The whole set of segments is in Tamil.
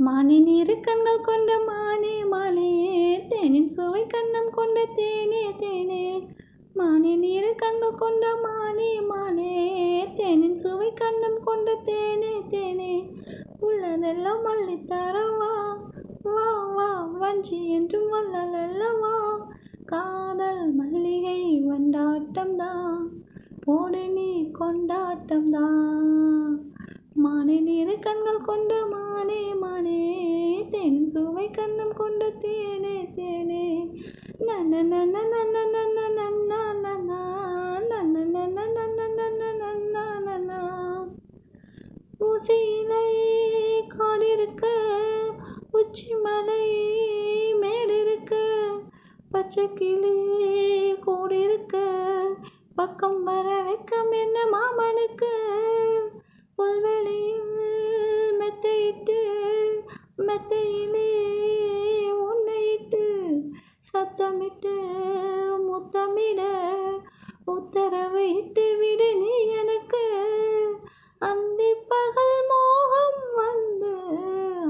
மானின் இரு கண்கள் கொண்ட மானே மானே, தேனின் சுவை கண்ணம் கொண்ட தேனே தேனே. மானின் இரு கண்கள் கொண்ட மானே மானே, தேனின் சுவை கண்ணம் கொண்ட தேனே தேனே. உள்ளதெல்லாம் அள்ளித்தரவா, வா வா வஞ்சி என்றும் வள்ளல் அல்லவா. காதல் மல்லிகை வண்டாட்டம்தான், போடு நீ கொண்டாட்டம்தான். மானின் இரு கண்கள் கொண்ட மானே மானே, தேனின் சுவை கண்ணம் கொண்ட தேனே தேனே. நன்ன நன்ன நன்ன நன்ன நன்னா நன்னா, நன்ன நன்ன நன்ன நன்ன நன்னா நன்னா. ஊசியிலை காடிருக்க, உச்சி மலை மேடிருக்க, பச்சை கிளி கூடிருக்க, பக்கம் வர வெக்கம் என்ன மாமனுக்கு. புல்வெளியில் மெத்தையிட்டு, மெத்தையிலே உன்னையிட்டு, சத்தமிட்டு முத்தமிட உத்தரவு இட்டு விடு நீ எனக்கு. அந்தி பகல் மோகம் வந்து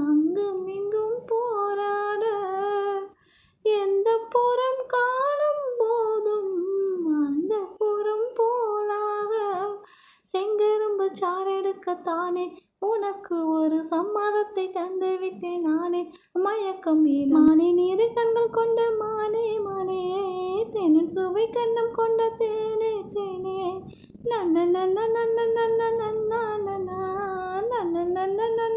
அங்கும் இங்கும் போராட, எந்த புறம் காணும் போதும் அந்த புறம் போலாக. செங்கரும்பு சாரெடுக்கத்தானே உனக்கு ஒரு சம்மதத்தை தந்து விட்டேன் நானே. மயக்கம் மானின் இரு கண்கள் கொண்ட மானே மானே, தேனின் சுவை கண்ணம் கொண்ட தேனே தேனே. நன்ன நன்ன நன்ன நன்ன நன்னா நன்னா, நன்ன நன்ன நன்ன